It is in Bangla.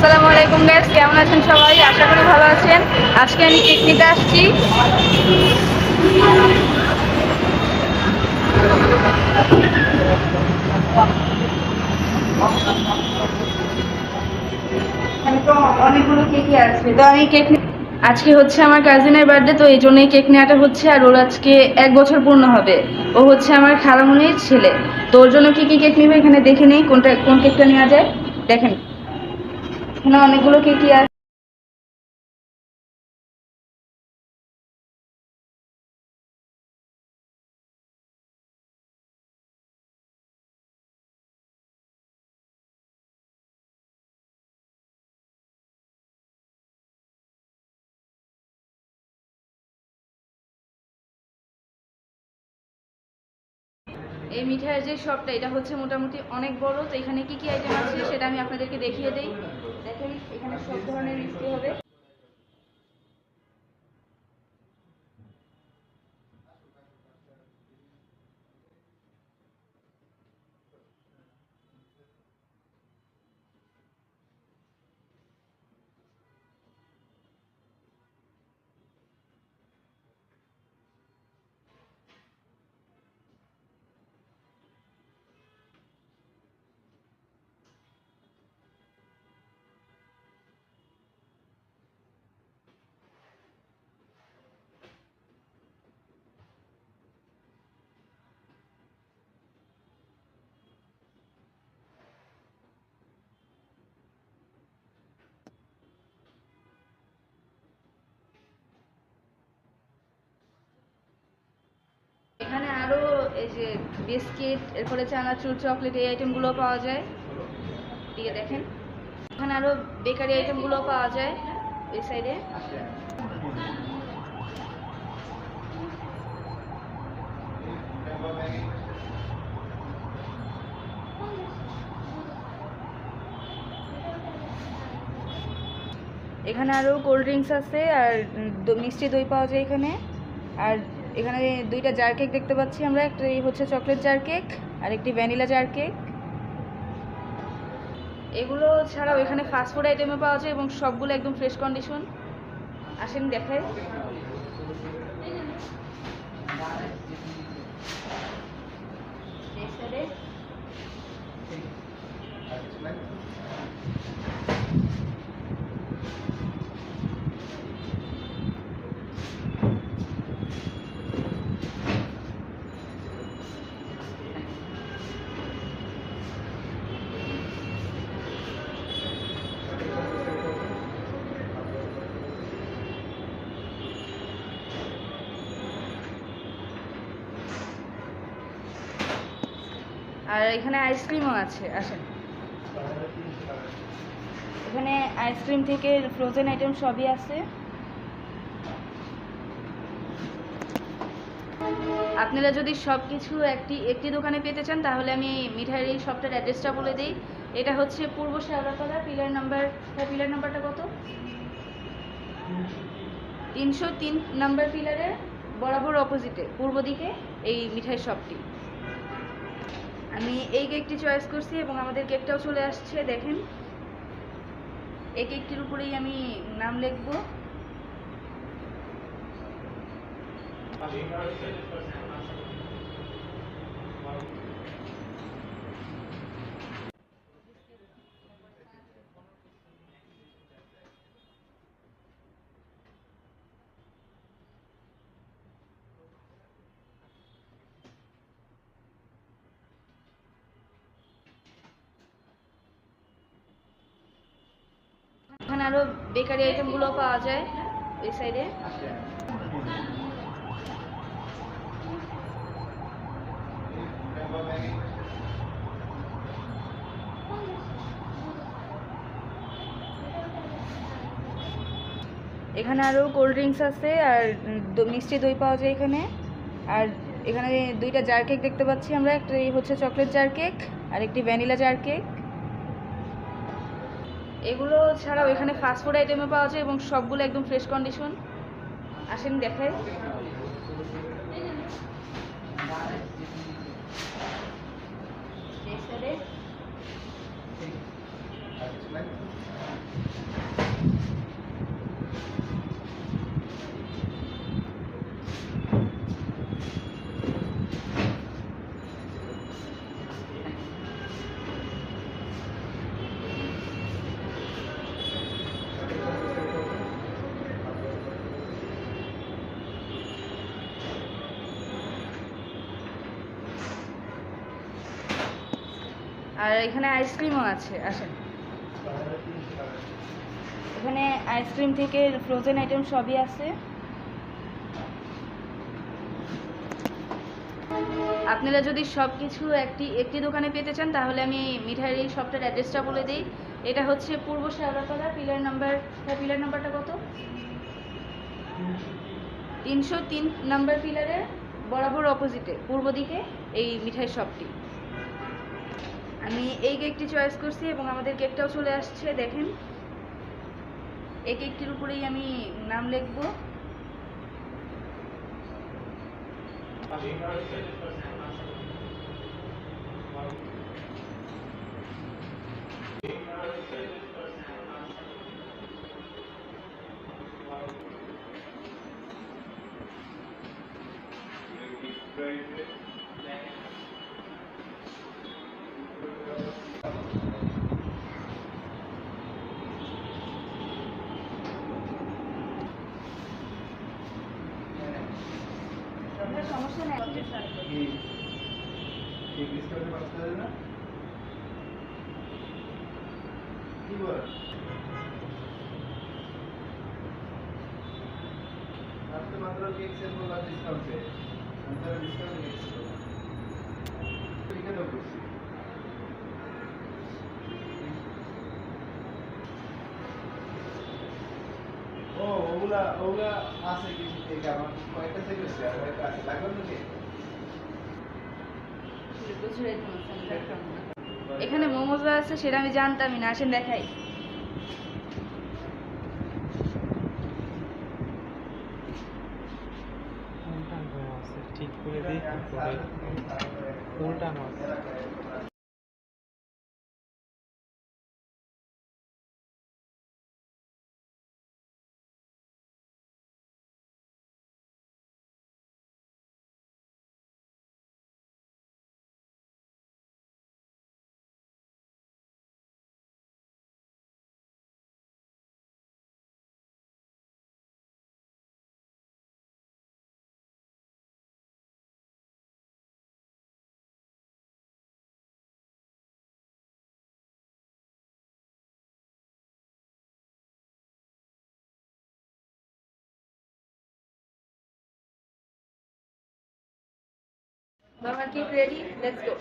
আসসালামু আলাইকুম গাইস, কেমন আছেন সবাই? আশা করি ভালো আছেন। আজকে আমি কেক নিতে আসছি। এখানে তো অনেকগুলো কেকই আছে, তো আমি কেক আজকে হচ্ছে আমার কাজিনের বার্থডে, তো এই জন্যই কেক নেওয়াটা হচ্ছে। আর ওর আজকে 1 বছর পূর্ণ হবে। ও হচ্ছে আমার খালামণির ছেলে। তো ওর জন্য কি কি কেক নিবে এখানে দেখে নেই, কোন কেকটা নেওয়া যায়। দেখেন এখানে অনেকগুলো কেকই আছে। এই মিঠাইয়ের যে শপটা, এটা হচ্ছে মোটামুটি অনেক বড়। তো এখানে কি কি আইটেম আছে সেটা আমি আপনাদেরকে দেখিয়ে দেই। দেখেন এখানে সব ধরনের মিষ্টি হবে। এখানে আরো এই যে বিস্কিট, এরপরে চানাচুর, চকলেট, এই আইটেমগুলো পাওয়া যায়। দিয়ে দেখেন এখানে আরো বেকারি আইটেমগুলো পাওয়া যায় এই সাইডে। এখানে আরো কোল্ড ড্রিঙ্কস আছে, আর মিষ্টি দই পাওয়া যায় এখানে। আর এখানে দুইটা জার কেক দেখতে পাচ্ছি আমরা, একটা হচ্ছে চকলেট জার কেক আর একটি ভ্যানিলা জার কেক। এগুলো ছাড়াও এখানে ফাস্টফুড আইটেমও পাওয়া যায় এবং সবগুলো একদম ফ্রেশ কন্ডিশন। আসেন দেখাই। আর এখানে আইসক্রিমও আছে, আসেন। এখানে আইসক্রিম থেকে ফ্রোজেন আইটেম সবই আছে। আপনারা যদি সব কিছু একটি দোকানে পেতে চান, তাহলে আমি মিঠাইয়ের এই শপটার অ্যাড্রেসটা বলে দিই। এটা হচ্ছে পূর্ব শেওড়াতলা, পিলার নাম্বারটা কত? 303 নাম্বার পিলারের বরাবর অপোজিটে পূর্ব দিকে এই মিঠাই শপটি। আমি এই কেকটি চয়েস করছি এবং আমাদের কেকটাও চলে আসছে। দেখেন এই কেকটির উপরেই আমি নাম লিখবো। এখানে আরো বেকারি আইটেমগুলো পাওয়া যায় এই সাইডে। এখানে আরো কোল্ড ড্রিঙ্কস আছে, আর মিষ্টি দই পাওয়া যায় এখানে। আর এখানে দুইটা জার কেক দেখতে পাচ্ছি আমরা, একটা হচ্ছে চকলেট জার কেক আর একটি ভ্যানিলা জার কেক। এগুলো ছাড়াও এখানে ফাস্টফুড আইটেমও পাওয়া যায় এবং সবগুলো একদম ফ্রেশ কন্ডিশন। আসেন দেখাই। আর এখানে আইসক্রিমও আছে, আসেন। এখানে আইসক্রিম থেকে ফ্রোজেন আইটেম সবই আছে। আপনারা যদি সব কিছু একটি একটি দোকানে পেতে চান তাহলে আমি মিঠাইয়ের এই শপটার অ্যাড্রেসটা বলে দিই। এটা হচ্ছে পূর্ব শেওড়াতলা, পিলার নাম্বারটা কত? 303 নাম্বার পিলারের বরাবর অপোজিটে পূর্ব দিকে এই মিঠাই শপটি। আমি এই কেকটি চয়েস করছি এবং আমাদের কেকটাও চলে আসছে, দেখেন। এই কেকটির উপরেই আমি নাম লিখবো। সমস্যা নেই। মাত্র কেক সেল করলাম ডিসকাউন্টে, ডিসকাউন্ট নিয়েছিল লিখে দাও করছি। ও ওগুলা ওগুলা আছে কিছু কেক, আমার কয়েকটা সেল হচ্ছে আর কয়েকটা আছে, লাগবে নাকি? এখানে মোমোজও আছে, সেটা আমি জানতামই না, আসেন দেখাই। ঠিক করে দিই উল্টানো আছে। বাবা কেক রেডি, লেটস গো।